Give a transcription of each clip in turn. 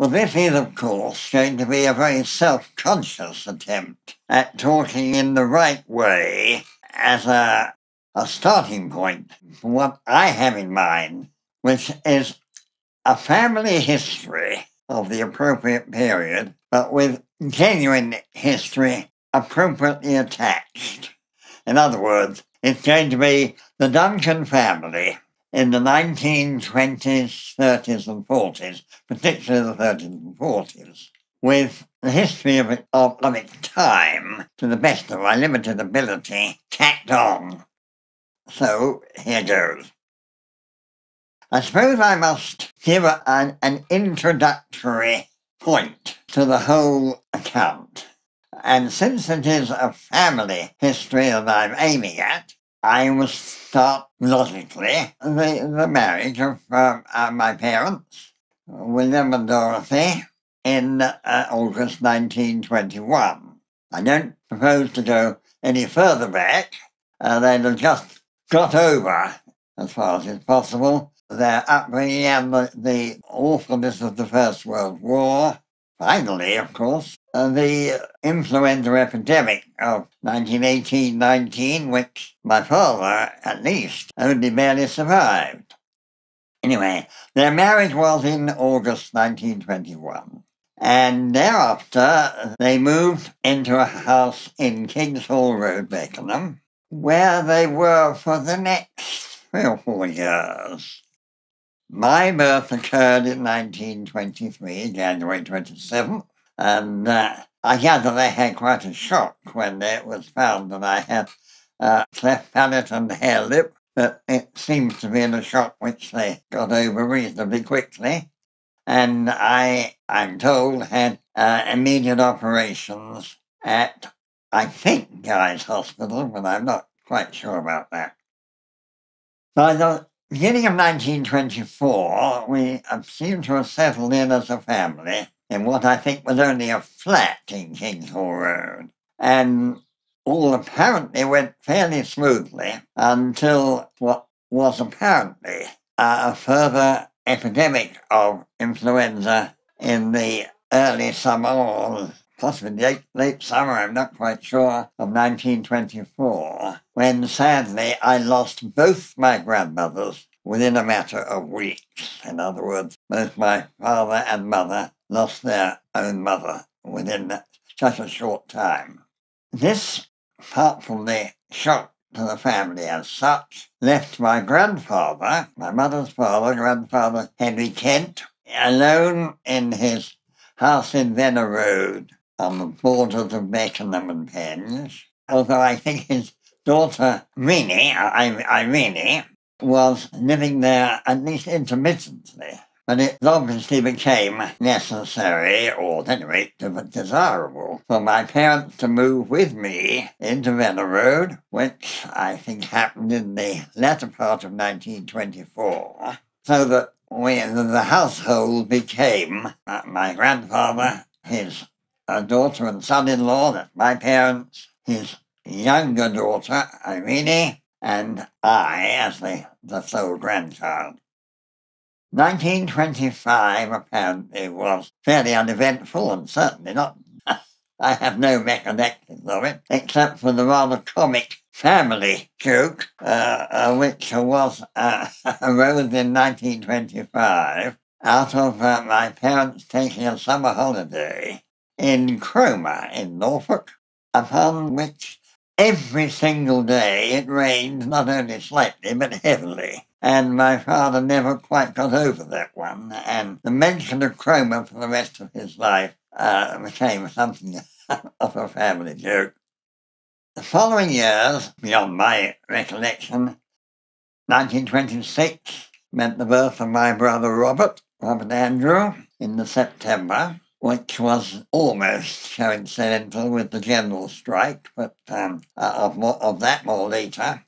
Well, this is, of course, going to be a very self-conscious attempt at talking in the right way as a starting point for what I have in mind, which is a family history of the appropriate period, but with genuine history appropriately attached. In other words, it's going to be the Duncan family in the 1920s, 30s and 40s, particularly the 30s and 40s, with the history of its time, to the best of my limited ability, tacked on. So, here goes. I suppose I must give an introductory point to the whole account. And since it is a family history that I'm aiming at, I will start logically the marriage of my parents, William and Dorothy, in August 1921. I don't propose to go any further back. They'd have just got over, as far as is possible, their upbringing and the awfulness of the First World War. Finally, of course, the influenza epidemic of 1918-19, which my father, at least, only barely survived. Anyway, their marriage was in August 1921. And thereafter, they moved into a house in Kings Hall Road, Beckenham, where they were for the next 3 or 4 years. My birth occurred in 1923, January 27th, and I gather they had quite a shock when it was found that I had cleft palate and hair lip, but it seems to be a shock which they got over reasonably quickly. And I'm told, had immediate operations at, I think, Guy's Hospital, but I'm not quite sure about that. By the beginning of 1924, we seemed to have settled in as a family in what I think was only a flat in Kings Hall Road. And all apparently went fairly smoothly until what was apparently a further epidemic of influenza in the early summer, or possibly late summer, I'm not quite sure, of 1924, when sadly I lost both my grandmothers within a matter of weeks. In other words, both my father and mother lost their own mother within such a short time. This, apart from the shock to the family as such, left my grandfather, my mother's father, grandfather Henry Kent, alone in his house in Venner Road on the borders of Beckenham and Penge, although I think his daughter Irene, was living there at least intermittently. But it obviously became necessary, or at any rate desirable, for my parents to move with me into Venner Road, which I think happened in the latter part of 1924, so that the household became my grandfather, his daughter and son-in-law, that's my parents, his younger daughter, Irene, and I as the sole grandchild. 1925 apparently was fairly uneventful, and certainly not. I have no recollections of it, except for the rather comic family joke, which arose in 1925 out of my parents taking a summer holiday in Cromer in Norfolk, upon which every single day it rained, not only slightly but heavily. And my father never quite got over that one, and the mention of Cromer for the rest of his life became something of a family joke. The following years, beyond my recollection, 1926 meant the birth of my brother Robert Andrew, in the September, which was almost coincidental with the general strike, but of that more later.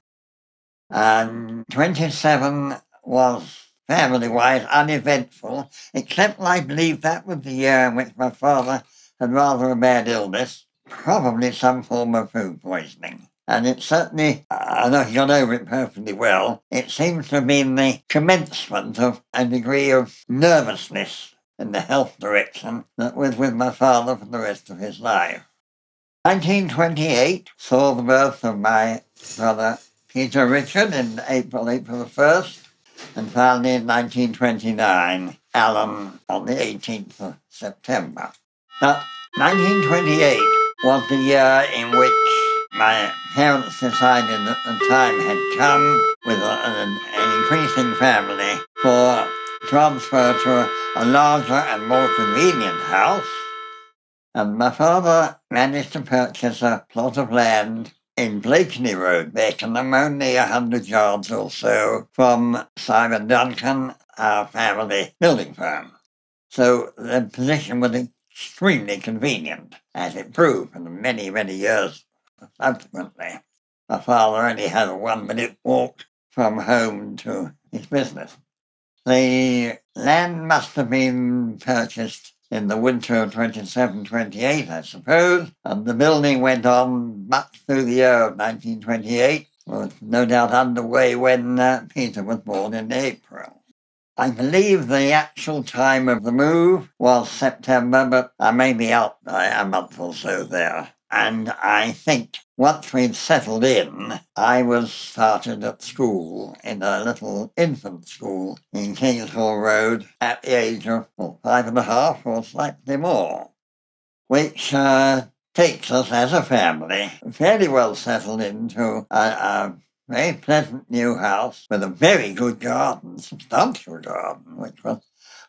And 27 was, family-wise, uneventful, except I believe that was the year in which my father had rather a bad illness, probably some form of food poisoning. And it certainly, although he got over it perfectly well, it seems to have been the commencement of a degree of nervousness in the health direction that was with my father for the rest of his life. 1928 saw the birth of my brother Peter Richard in April the 1st, and finally in 1929, Alan on the 18th of September. Now, 1928 was the year in which my parents decided that the time had come, with an increasing family, for transfer to a larger and more convenient house. And my father managed to purchase a plot of land in Blakeney Road, Beckenham, only 100 yards or so from Simon Duncan, our family building firm. So the position was extremely convenient, as it proved for many, many years subsequently. My father only had a 1-minute walk from home to his business. The land must have been purchased in the winter of 27-28, I suppose, and the building went on much through the year of 1928. Was no doubt underway when Peter was born in April. I believe the actual time of the move was September, but I may be out a month or so there. And I think once we'd settled in, I was started at school in a little infant school in Kingshaw Road at the age of 5.5 or slightly more, which takes us as a family fairly well settled into a very pleasant new house with a very good garden, substantial garden, which was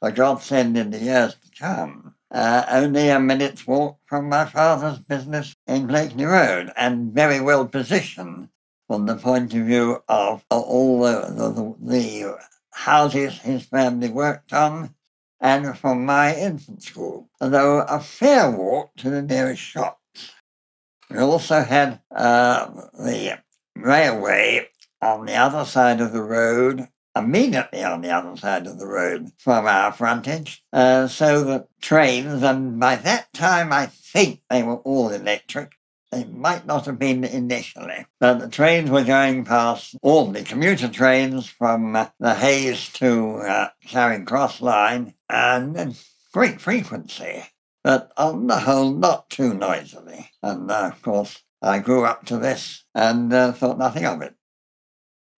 a godsend in the years to come. Only a minute's walk from my father's business in Blakeney Road, and very well positioned from the point of view of all the houses his family worked on, and from my infant school, although a fair walk to the nearest shops. We also had the railway on the other side of the road, immediately on the other side of the road from our frontage, so that trains, and by that time I think they were all electric. They might not have been initially, but the trains were going past, all the commuter trains from the Hayes to Charing Cross line, and great frequency, but on the whole not too noisily. And of course I grew up to this and thought nothing of it.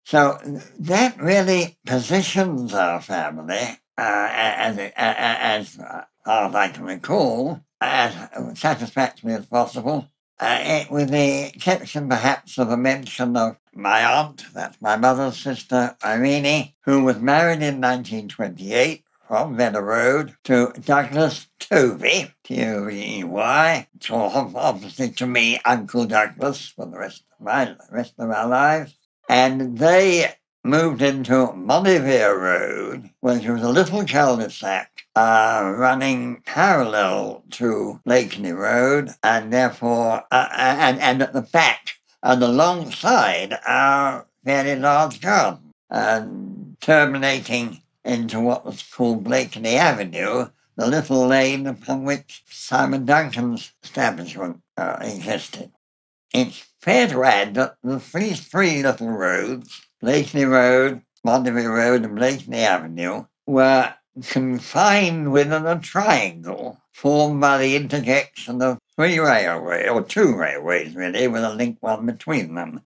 So that really positions our family, as far as I can recall, as satisfactorily as possible, with the exception perhaps of a mention of my aunt, that's my mother's sister, Irene, who was married in 1928 from Venner Road to Douglas Tovey, Tovey, so obviously to me, Uncle Douglas for the rest of our lives. And they moved into Monivere Road, which was a little cul-de-sac running parallel to Blakeney Road, and therefore, and at the back and alongside our fairly large garden, and terminating into what was called Blakeney Avenue, the little lane upon which Simon Duncan's establishment existed. It's fair to add that these three little roads, Blakeney Road, Monterey Road, and Blakeney Avenue, were confined within a triangle formed by the interjection of two railways really, with a link one between them.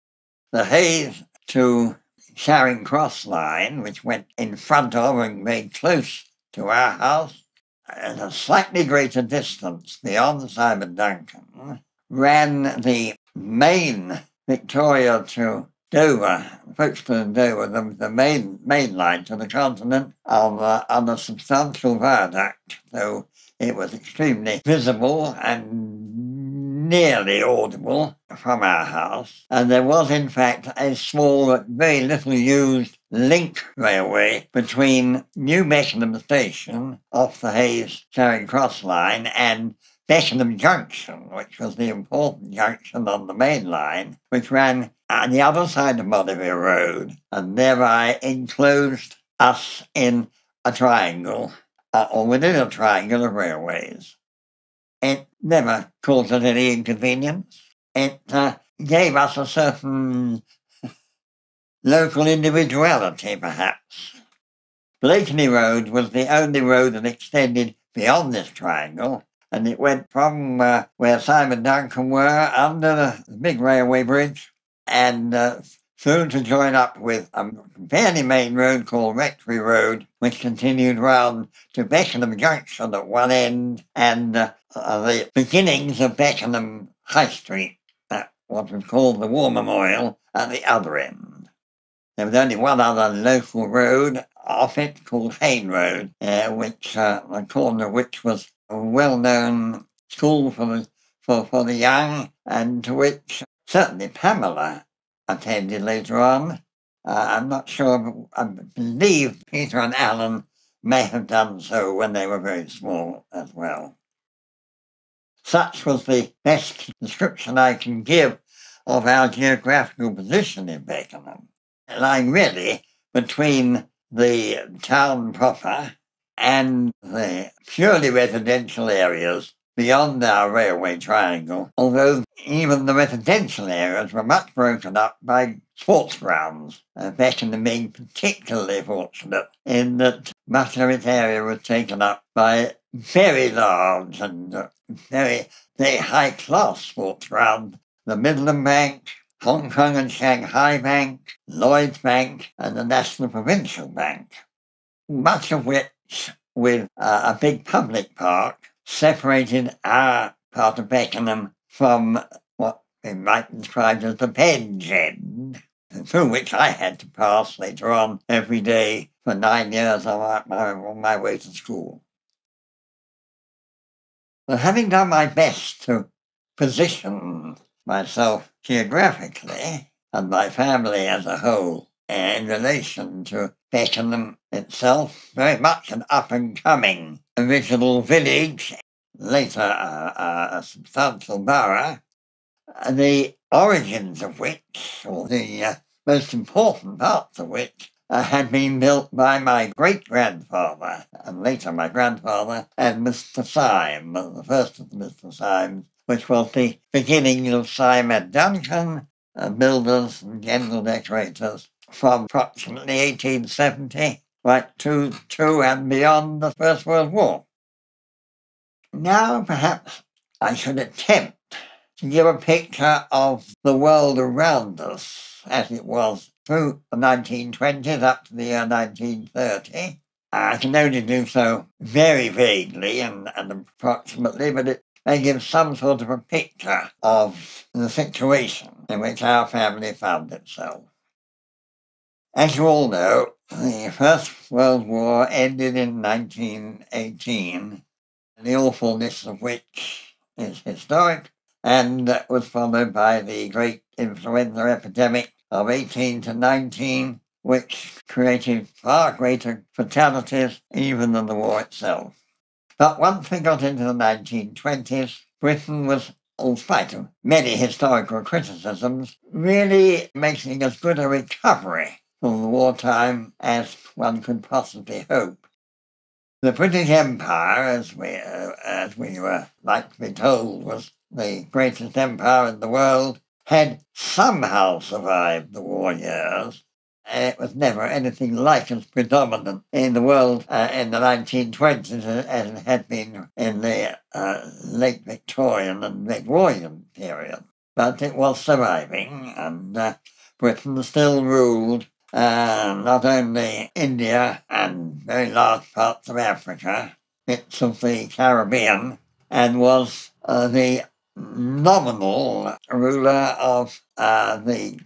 The Hayes to Charing Cross line, which went in front of and very close to our house, at a slightly greater distance beyond Simon Duncan, ran the main Victoria to Dover, Folkestone and Dover, the main line to the continent on a substantial viaduct, so it was extremely visible and nearly audible from our house. And there was, in fact, a small, very little used link railway between New Beckenham Station off the Hayes Charing Cross line and Beckenham Junction, which was the important junction on the main line, which ran on the other side of Monivere Road, and thereby enclosed us in a triangle, or within a triangle of railways. It never caused us any inconvenience. It gave us a certain local individuality, perhaps. Blakeney Road was the only road that extended beyond this triangle, and it went from where Simon Duncan were under the big railway bridge and through to join up with a fairly main road called Rectory Road, which continued round to Beckenham Junction at one end and the beginnings of Beckenham High Street, what was called the War Memorial, at the other end. There was only one other local road off it called Hayne Road, which the corner of which was a well-known school for the young, and to which certainly Pamela attended later on. I'm not sure, but I believe Peter and Alan may have done so when they were very small as well. Such was the best description I can give of our geographical position in Beckenham, lying really between the town proper and the purely residential areas beyond our railway triangle, although even the residential areas were much broken up by sports grounds, Beckenham being particularly fortunate in that much of its area was taken up by very large and very high-class sports grounds, the Midland Bank, Hong Kong and Shanghai Bank, Lloyds Bank, and the National Provincial Bank, much of which with a big public park separated our part of Beckenham from what we might describe as the Penge End, through which I had to pass later on every day for 9 years on my way to school. But having done my best to position myself geographically and my family as a whole in relation to Beckenham itself, very much an up-and-coming original village, later a substantial borough, the origins of which, or the most important parts of which, had been built by my great-grandfather, and later my grandfather, and Mr. Syme, the first of the Mr. Symes, which was the beginning of Syme and Duncan, builders and general decorators, from approximately 1870 right to and beyond the First World War. Now perhaps I should attempt to give a picture of the world around us as it was through the 1920s up to the year 1930. I can only do so very vaguely and approximately, but it may give some sort of a picture of the situation in which our family found itself. As you all know, the First World War ended in 1918, the awfulness of which is historic, and was followed by the great influenza epidemic of 18 to 19, which created far greater fatalities even than the war itself. But once we got into the 1920s, Britain was, in spite of many historical criticisms, really making as good a recovery from the wartime as one could possibly hope. The British Empire, as we were like to be told, was the greatest empire in the world, had somehow survived the war years. It was never anything like as predominant in the world in the 1920s as it had been in the late Victorian and Edwardian period. But it was surviving, and Britain still ruled not only India and very large parts of Africa, bits of the Caribbean, and was the nominal ruler of the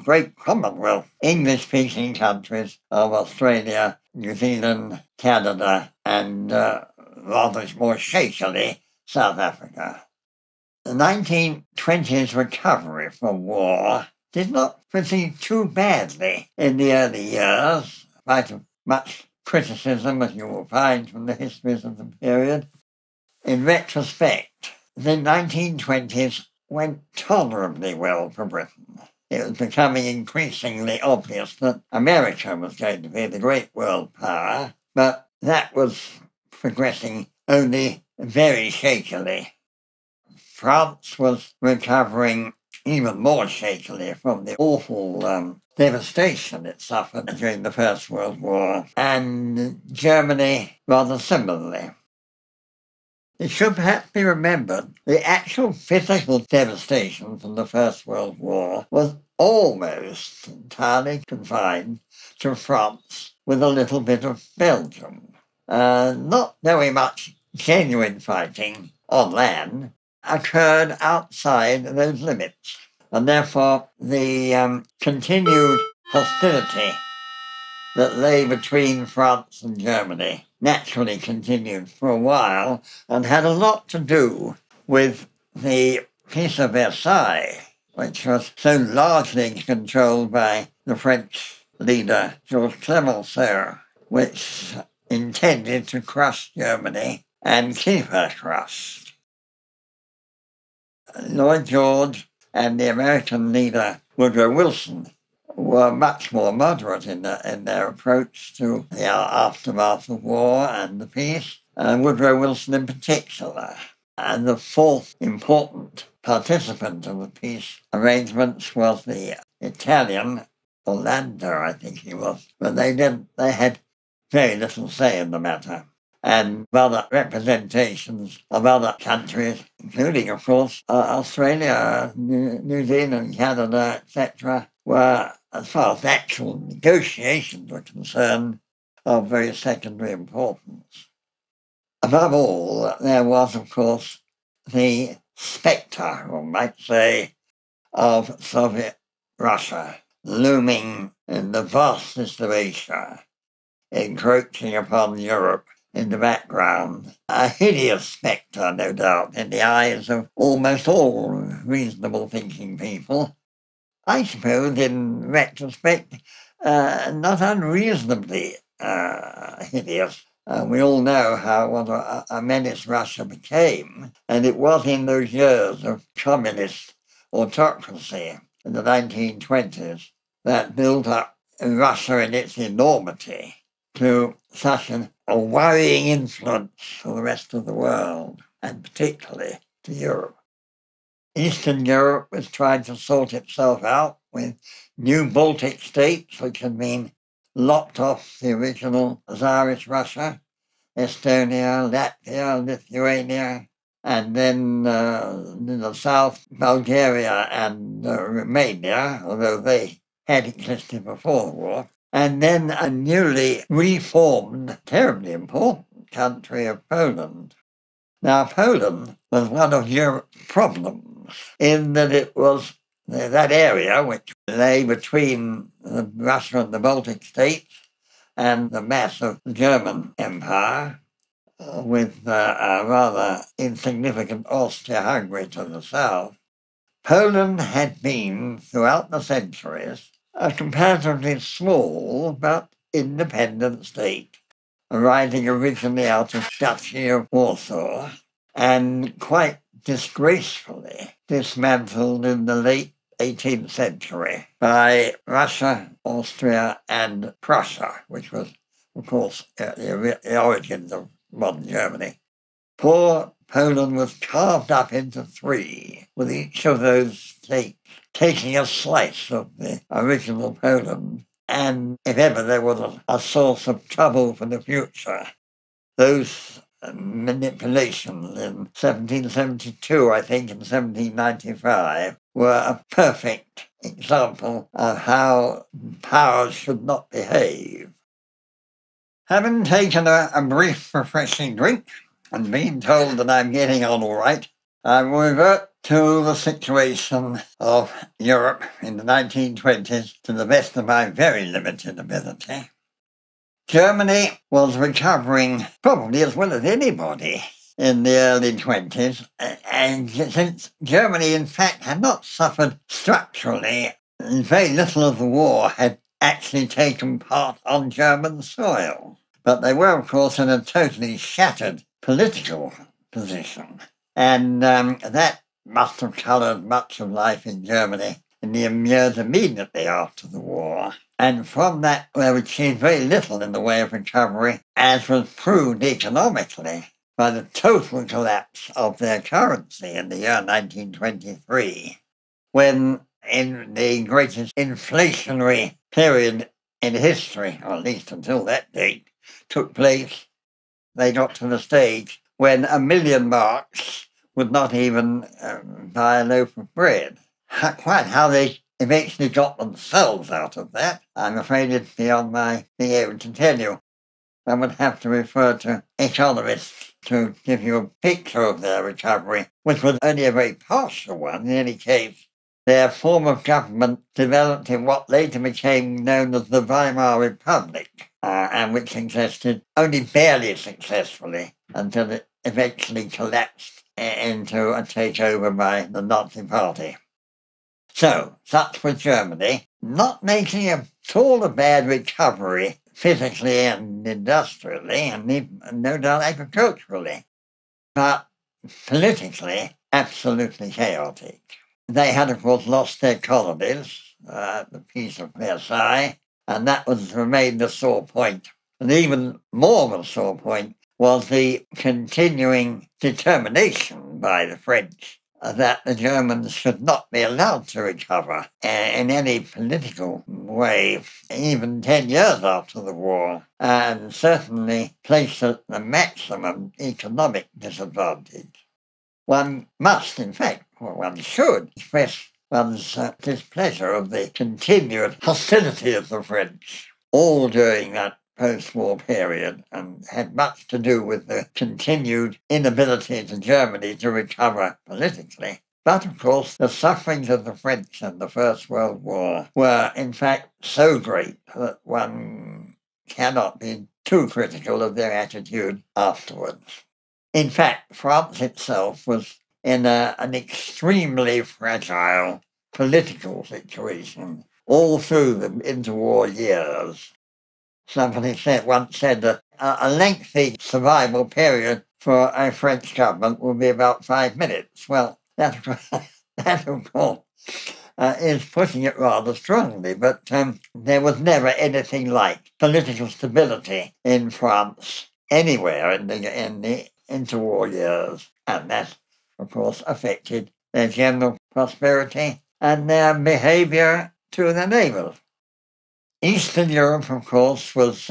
great Commonwealth, English-speaking countries of Australia, New Zealand, Canada, and rather more shakily, South Africa. The 1920s recovery from war did not proceed too badly in the early years, in spite of much criticism, as you will find from the histories of the period. In retrospect, the 1920s went tolerably well for Britain. It was becoming increasingly obvious that America was going to be the great world power, but that was progressing only very shakily. France was recovering even more shakily from the awful devastation it suffered during the First World War, and Germany rather similarly. It should perhaps be remembered the actual physical devastation from the First World War was almost entirely confined to France, with a little bit of Belgium. Not very much genuine fighting on land occurred outside those limits, and therefore the continued hostility that lay between France and Germany naturally continued for a while and had a lot to do with the Peace of Versailles, which was so largely controlled by the French leader Georges Clemenceau, which intended to crush Germany and keep her crushed. Lloyd George and the American leader Woodrow Wilson were much more moderate in their approach to the aftermath of war and the peace, Woodrow Wilson in particular. And the fourth important participant of the peace arrangements was the Italian Orlando, I think he was, but they had very little say in the matter. And other representations of other countries, including, of course, Australia, New Zealand, Canada, etc., were, as far as actual negotiations were concerned, of very secondary importance. Above all, there was, of course, the spectre, one might say, of Soviet Russia looming in the vastness of Asia, encroaching upon Europe in the background. A hideous spectre, no doubt, in the eyes of almost all reasonable thinking people. I suppose, in retrospect, not unreasonably hideous. We all know what a menace Russia became, and it was in those years of communist autocracy in the 1920s that built up Russia in its enormity to such a worrying influence for the rest of the world, and particularly to Europe. Eastern Europe was trying to sort itself out with new Baltic states, which had been lopped off the original Tsarist Russia, Estonia, Latvia, Lithuania, and then in the south, Bulgaria and Romania, although they had existed before the war, and then a newly reformed, terribly important country of Poland. Now, Poland was one of Europe's problems in that it was that area which lay between Russia and the Baltic states and the mass of the German Empire, with a rather insignificant Austria-Hungary to the south. Poland had been, throughout the centuries, a comparatively small but independent state, arising originally out of Duchy of Warsaw, and quite disgracefully dismantled in the late 18th century by Russia, Austria, and Prussia, which was, of course, the origins of modern Germany. Poor Poland was carved up into three, with each of those states taking a slice of the original Poland. And if ever there was a source of trouble for the future, those manipulations in 1772, I think, and 1795 were a perfect example of how powers should not behave. Having taken a brief, refreshing drink and being told that I'm getting on all right, I will revert to the situation of Europe in the 1920s to the best of my very limited ability. Germany was recovering probably as well as anybody in the early 20s, and since Germany, in fact, had not suffered structurally, very little of the war had actually taken part on German soil. But they were, of course, in a totally shattered political position. And that must have coloured much of life in Germany in the years immediately after the war. And from that, they achieved very little in the way of recovery, as was proved economically by the total collapse of their currency in the year 1923, when in the greatest inflationary period in history, or at least until that date, took place, they got to the stage when 1,000,000 marks would not even buy a loaf of bread. Quite how they eventually got themselves out of that, I'm afraid it's beyond my being able to tell you. I would have to refer to economists to give you a picture of their recovery, which was only a very partial one in any case. Their form of government developed in what later became known as the Weimar Republic, and which existed only barely successfully until it eventually collapsed into a takeover by the Nazi Party. So, such was Germany, not making at all a bad recovery physically and industrially, and no doubt agriculturally, but politically absolutely chaotic. They had, of course, lost their colonies at the Peace of Versailles, and that remained the sore point. And even more of a sore point was the continuing determination by the French that the Germans should not be allowed to recover in any political way, even 10 years after the war, and certainly placed at the maximum economic disadvantage. One must, in fact, or one should, express one's displeasure of the continued hostility of the French all during that post-war period, and had much to do with the continued inability to Germany to recover politically. But, of course, the sufferings of the French in the First World War were, in fact, so great that one cannot be too critical of their attitude afterwards. In fact, France itself was in an extremely fragile political situation all through the interwar years. Somebody once said that a lengthy survival period for a French government will be about 5 minutes. Well, that of course, is putting it rather strongly, but there was never anything like political stability in France anywhere in the interwar years, and that, of course, affected their general prosperity and their behaviour to their neighbours. Eastern Europe, of course, was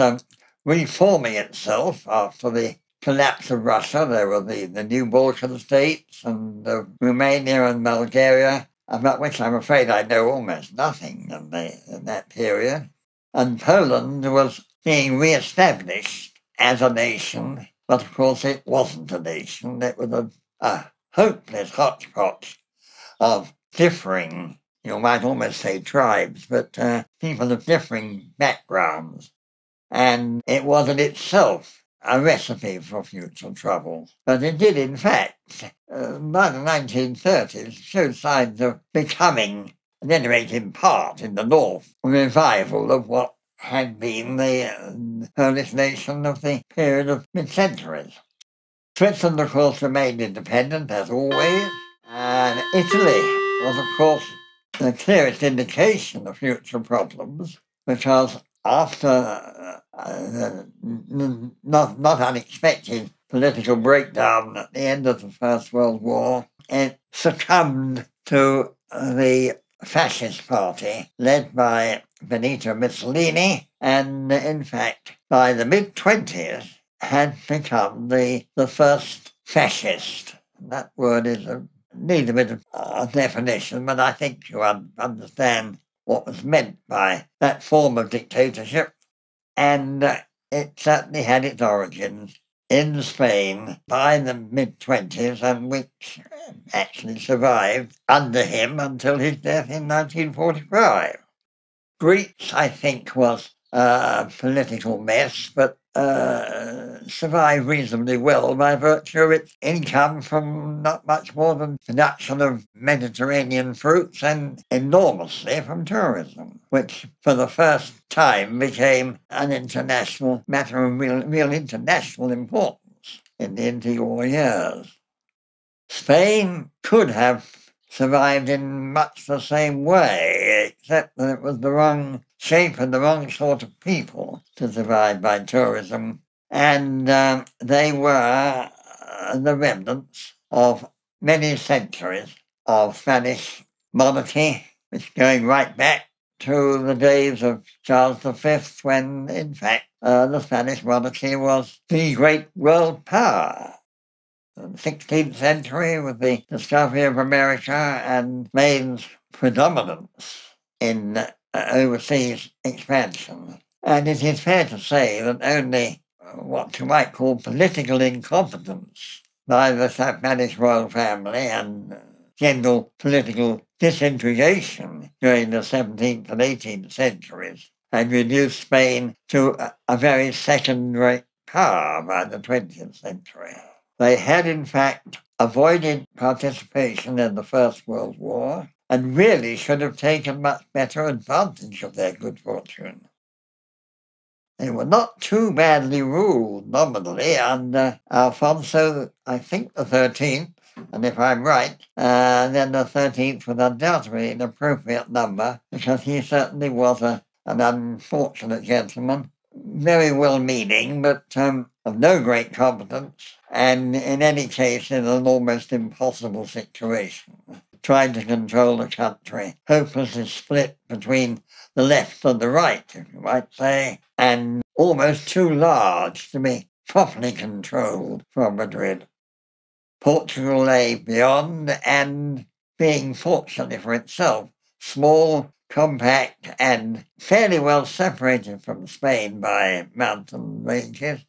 reforming itself after the collapse of Russia. There were the new Balkan states and Romania and Bulgaria, about which I'm afraid I know almost nothing in that period. And Poland was being re-established as a nation, but of course it wasn't a nation. It was a hopeless hodgepodge of differing, you might almost say tribes, but people of differing backgrounds. And it wasn't itself a recipe for future trouble. But it did, in fact, by the 1930s, show signs of becoming, at any rate in part, in the north, a revival of what had been the Polish nation of the period of mid-centuries. Switzerland, of course, remained independent, as always, and Italy was, of course, the clearest indication of future problems, because after not unexpected political breakdown at the end of the First World War, it succumbed to the fascist party led by Benito Mussolini, and in fact, by the mid-20s, had become the first fascist. That word needs a bit of definition, but I think you understand what was meant by that form of dictatorship. And it certainly had its origins in Spain by the mid-20s, and which actually survived under him until his death in 1945. Greece, I think, was a political mess, but survived reasonably well by virtue of its income from not much more than production of Mediterranean fruits and enormously from tourism, which for the first time became an international matter of real international importance in the interwar years. Spain could have survived in much the same way, except that it was the wrong shape and the wrong sort of people to survive by tourism. And they were the remnants of many centuries of Spanish monarchy, which going right back to the days of Charles V, when, in fact, the Spanish monarchy was the great world power. 16th century with the discovery of America and Maine's predominance in overseas expansion. And it is fair to say that only what you might call political incompetence by the Spanish royal family and general political disintegration during the 17th and 18th centuries had reduced Spain to a very second-rate power by the 20th century. They had, in fact, avoided participation in the First World War and really should have taken much better advantage of their good fortune. They were not too badly ruled nominally under Alfonso, I think, the 13th, and if I'm right, then the 13th was undoubtedly an appropriate number because he certainly was an unfortunate gentleman, very well-meaning, but of no great competence, and in any case in an almost impossible situation, trying to control the country, hopelessly split between the left and the right, if you might say, and almost too large to be properly controlled from Madrid. Portugal lay beyond, and being fortunately for itself, small, compact, and fairly well separated from Spain by mountain ranges,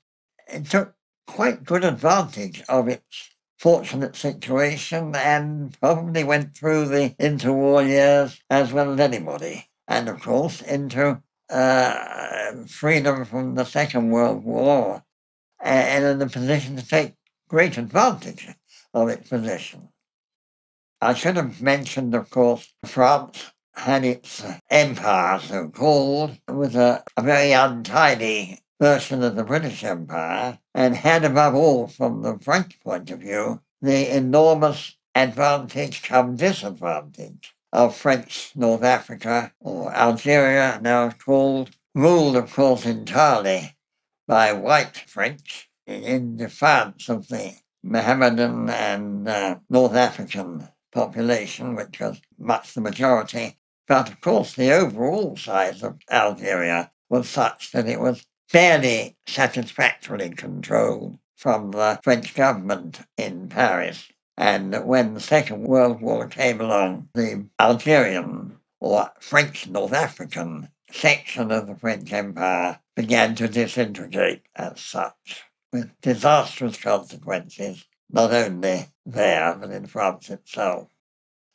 it took quite good advantage of its fortunate situation and probably went through the interwar years as well as anybody. And of course, into freedom from the Second World War, and in a position to take great advantage of its position. I should have mentioned, of course, France had its empire, so-called, with a very untidy version of the British Empire, and had, above all, from the French point of view, the enormous advantage come disadvantage of French North Africa, or Algeria now called, ruled, of course, entirely by white French in defiance of the Mohammedan and North African population, which was much the majority. But of course, the overall size of Algeria was such that it was fairly satisfactorily controlled from the French government in Paris. And when the Second World War came along, the Algerian or French North African section of the French Empire began to disintegrate as such, with disastrous consequences, not only there, but in France itself.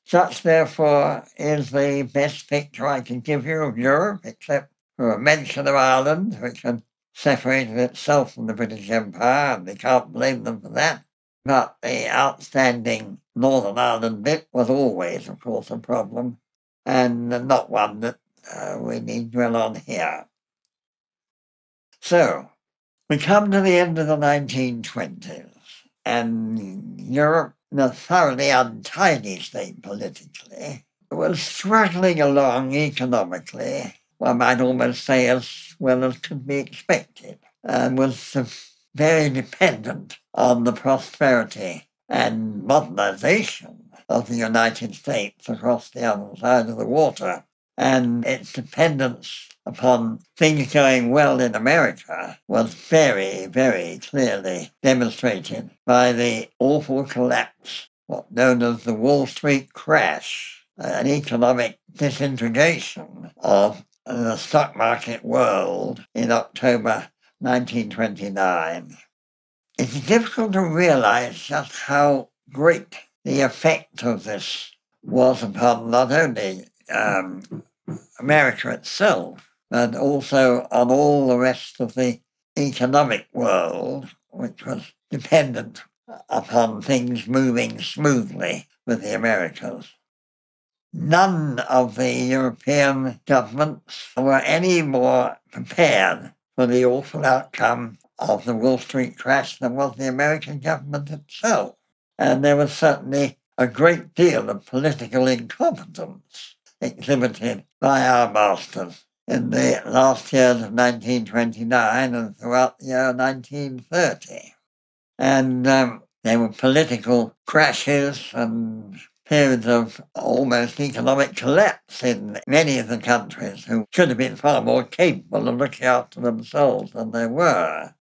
Such, therefore, is the best picture I can give you of Europe, except for a mention of Ireland, which had separated itself from the British Empire, and we can't blame them for that. But the outstanding Northern Ireland bit was always, of course, a problem, and not one that we need dwell on here. So, we come to the end of the 1920s, and Europe, in a thoroughly untidy state politically, was struggling along economically, one might almost say as well as could be expected, and was very dependent on the prosperity and modernization of the United States across the other side of the water. And its dependence upon things going well in America was very, very clearly demonstrated by the awful collapse, what's known as the Wall Street crash, an economic disintegration of the stock market world in October 1929. It's difficult to realize just how great the effect of this was upon not only America itself, but also on all the rest of the economic world, which was dependent upon things moving smoothly with the Americas. None of the European governments were any more prepared for the awful outcome of the Wall Street crash than was the American government itself. And there was certainly a great deal of political incompetence exhibited by our masters in the last years of 1929 and throughout the year 1930. And there were political crashes and periods of almost economic collapse in many of the countries who should have been far more capable of looking after themselves than they were.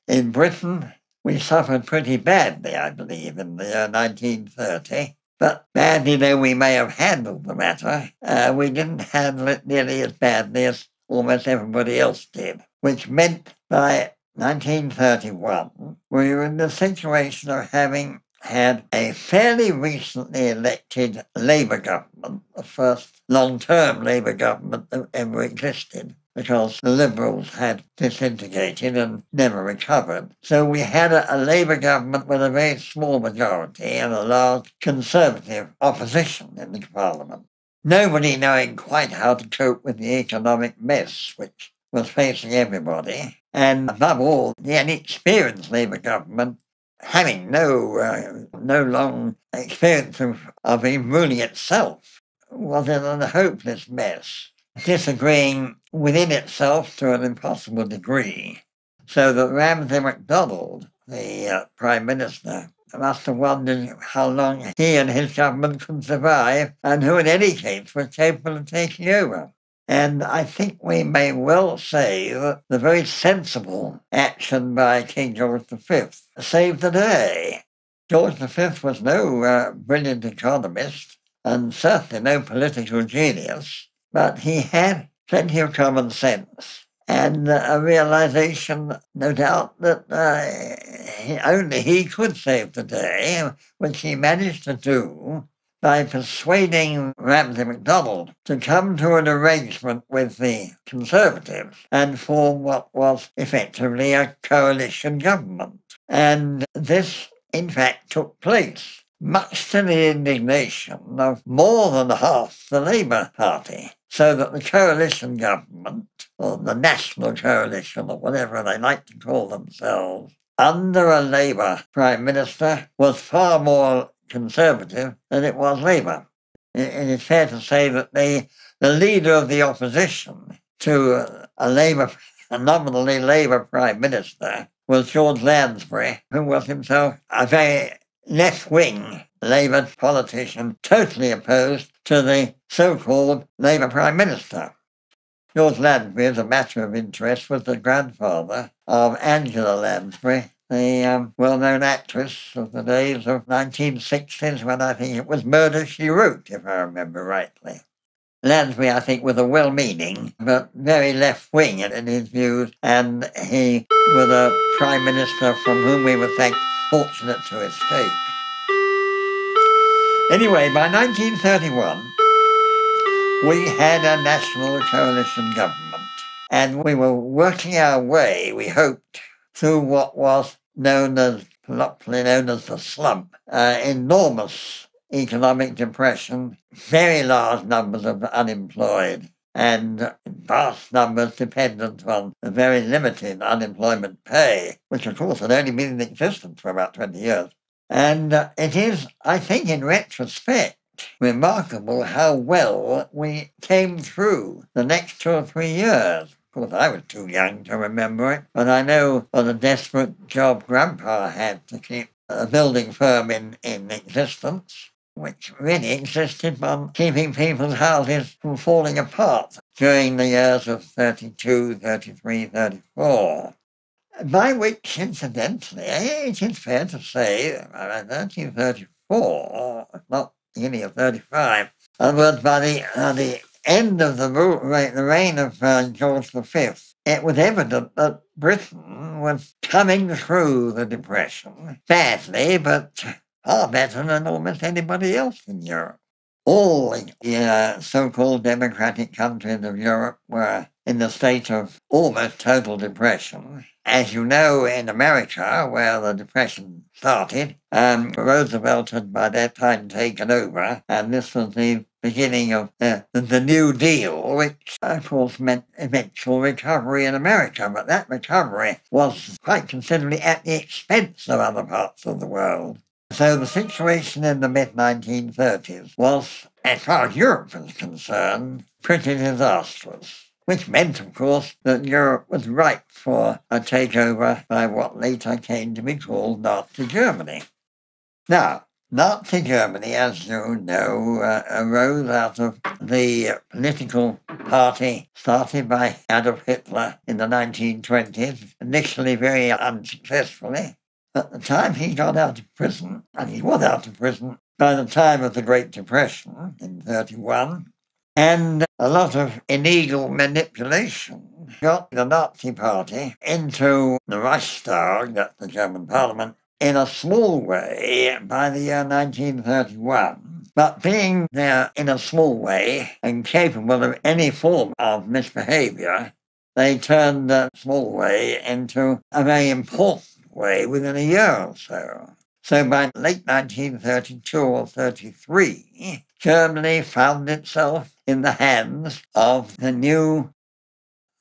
In Britain, we suffered pretty badly, I believe, in the year 1930. But badly though we may have handled the matter, we didn't handle it nearly as badly as almost everybody else did, which meant by 1931 we were in the situation of having had a fairly recently elected Labour government, the first long-term Labour government that ever existed, because the Liberals had disintegrated and never recovered. So we had a Labour government with a very small majority and a large Conservative opposition in the Parliament. Nobody knowing quite how to cope with the economic mess which was facing everybody, and above all, the inexperienced Labour government having no long experience of ruling itself, was in a hopeless mess, disagreeing within itself to an impossible degree, so that Ramsay MacDonald, the Prime Minister, must have wondered how long he and his government could survive, and who in any case was capable of taking over. And I think we may well say that the very sensible action by King George V saved the day. George V was no brilliant economist, and certainly no political genius, but he had plenty of common sense and a realization, no doubt, that only he could save the day, which he managed to do by persuading Ramsay MacDonald to come to an arrangement with the Conservatives and form what was effectively a coalition government. And this, in fact, took place, much to the indignation of more than half the Labour Party, so that the coalition government, or the National Coalition, or whatever they like to call themselves, under a Labour Prime Minister, was far more Conservative than it was Labour. It is fair to say that the leader of the opposition to a nominally Labour Prime Minister, was George Lansbury, who was himself a very left-wing Labour politician, totally opposed to the so-called Labour Prime Minister. George Lansbury, as a matter of interest, was the grandfather of Angela Lansbury, the well-known actress of the days of 1960s, when I think it was Murder, She Wrote, if I remember rightly. Lansbury, I think, was a well-meaning, but very left-wing in his views, and he was a prime minister from whom we were fortunate to escape. Anyway, by 1931, we had a national coalition government, and we were working our way, we hoped, through what was colloquially known as the slump, enormous economic depression, very large numbers of unemployed, and vast numbers dependent on a very limited unemployment pay, which of course had only been in existence for about 20 years. And it is, I think, in retrospect, remarkable how well we came through the next 2 or 3 years. Of course, I was too young to remember it, but I know what a desperate job Grandpa had to keep a building firm in existence, which really insisted on keeping people's houses from falling apart during the years of 32, 33, 34. By which, incidentally, it is fair to say, 1934, if not the beginning of 35, was by the end of the reign of George V, it was evident that Britain was coming through the Depression badly, but far better than almost anybody else in Europe. All the so-called democratic countries of Europe were in the state of almost total depression. As you know, in America, where the Depression started, Roosevelt had by that time taken over, and this was the beginning of the New Deal, which of course meant eventual recovery in America, but that recovery was quite considerably at the expense of other parts of the world. So the situation in the mid-1930s was, as far as Europe was concerned, pretty disastrous, which meant, of course, that Europe was ripe for a takeover by what later came to be called Nazi Germany. Now, Nazi Germany, as you know, arose out of the political party started by Adolf Hitler in the 1920s, initially very unsuccessfully, At the time he got out of prison, and he was out of prison by the time of the Great Depression in 1931, and a lot of illegal manipulation got the Nazi Party into the Reichstag, that's the German parliament, in a small way by the year 1931. But being there in a small way and capable of any form of misbehaviour, they turned that small way into a very important way within a year or so. So by late 1932 or 33, Germany found itself in the hands of the new,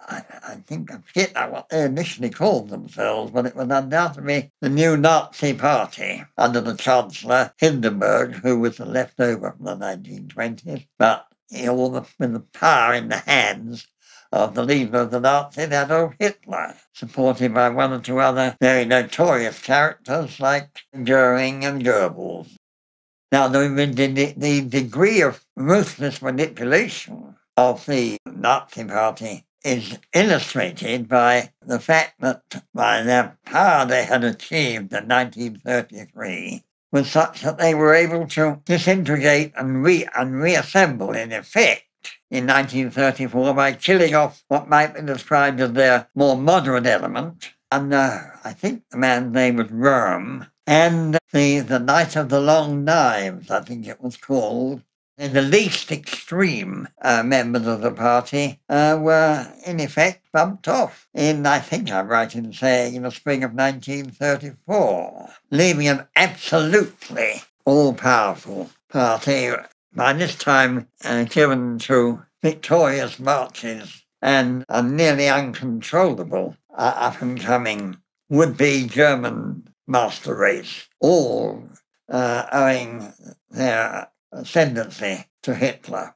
I think I forget what they initially called themselves, but it was undoubtedly the new Nazi Party under the Chancellor Hindenburg, who was a leftover from the 1920s, but all with the power in the hands of the leader of the Nazis, Adolf Hitler, supported by one or two other very notorious characters like Goering and Goebbels. Now, the degree of ruthless manipulation of the Nazi Party is illustrated by the fact that by the power they had achieved in 1933 was such that they were able to disintegrate and reassemble in effect in 1934 by killing off what might be described as their more moderate element. And I think the man's name was Röhm. And the Night of the Long Knives, I think it was called. And the least extreme members of the party were, in effect, bumped off in, I think I'm right in saying, in the spring of 1934, leaving an absolutely all-powerful party, by this time given to victorious marches and a nearly uncontrollable up-and-coming would-be German master race, all owing their ascendancy to Hitler.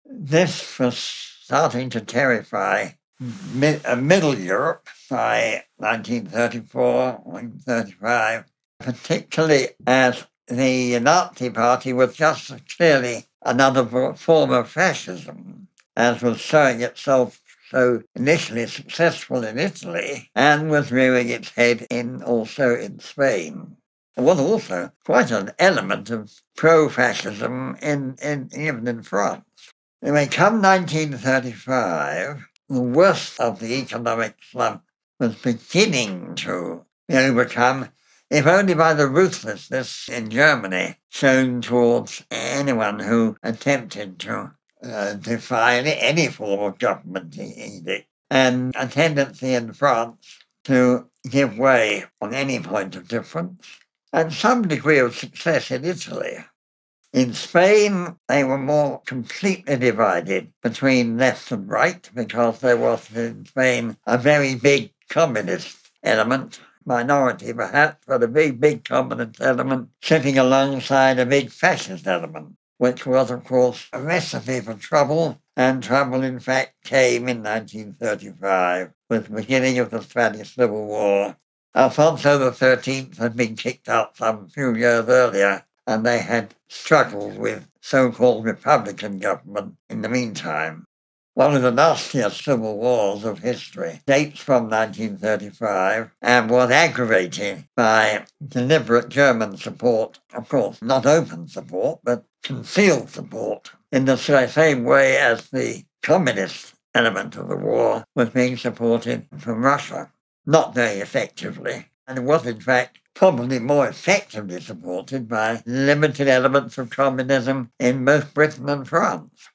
This was starting to terrify Middle Europe by 1934, 1935, particularly as the Nazi Party was just clearly another form of fascism, as was showing itself so initially successful in Italy and was rearing its head also in Spain. There was also quite an element of pro-fascism even in France. Anyway, come 1935, the worst of the economic slump was beginning to be overcome, if only by the ruthlessness in Germany shown towards anyone who attempted to defy any form of government edict, and a tendency in France to give way on any point of difference, and some degree of success in Italy. In Spain, they were more completely divided between left and right, because there was in Spain a very big communist element, minority perhaps, but a big communist element sitting alongside a big fascist element, which was, of course, a recipe for trouble, and trouble, in fact, came in 1935 with the beginning of the Spanish Civil War. Alfonso XIII had been kicked out some few years earlier, and they had struggled with so-called Republican government in the meantime. One of the nastiest civil wars of history dates from 1935 and was aggravated by deliberate German support, of course, not open support, but concealed support, in the same way as the communist element of the war was being supported from Russia. Not very effectively, and it was in fact probably more effectively supported by limited elements of communism in both Britain and France.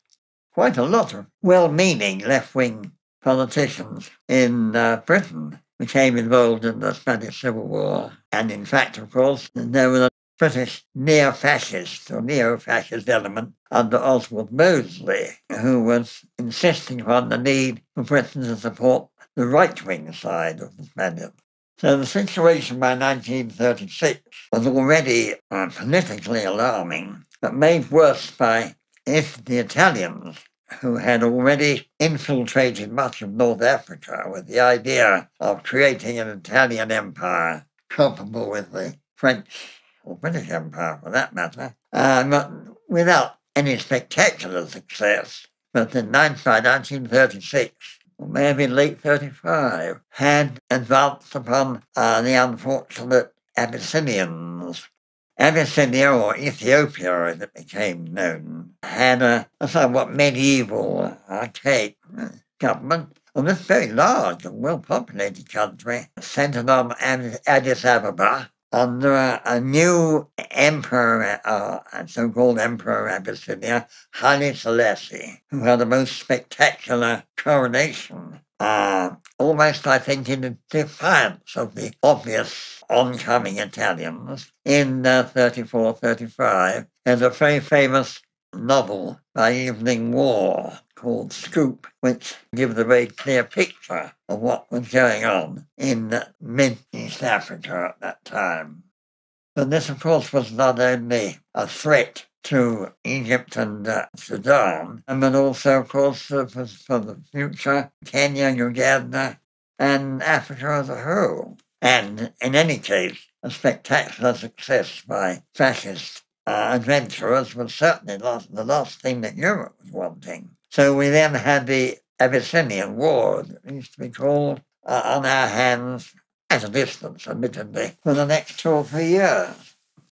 Quite a lot of well-meaning left-wing politicians in Britain became involved in the Spanish Civil War. And in fact, of course, there was a British neo-fascist or neo-fascist element under Oswald Mosley, who was insisting on the need for Britain to support the right-wing side of the Spanish. So the situation by 1936 was already politically alarming, but made worse by the Italians, who had already infiltrated much of North Africa with the idea of creating an Italian empire comparable with the French or British Empire for that matter, but without any spectacular success. But by 1936, or maybe late 35, had advanced upon the unfortunate Abyssinians. Abyssinia, or Ethiopia as it became known, had a somewhat medieval, archaic government of this very large and well-populated country, centered on Addis Ababa, under a new emperor, so-called Emperor of Abyssinia, Haile Selassie, who had a most spectacular coronation, almost, I think, in defiance of the obvious oncoming Italians in 34-35. There's a very famous novel by Evelyn Waugh called Scoop, which gives a very clear picture of what was going on in mid-East Africa at that time. But this, of course, was not only a threat to Egypt and Sudan, but also, of course, for the future, Kenya, Uganda, and Africa as a whole. And in any case, a spectacular success by fascist adventurers was certainly the last thing that Europe was wanting. So we then had the Abyssinian War, it used to be called, on our hands, at a distance, admittedly, for the next 2 or 3 years.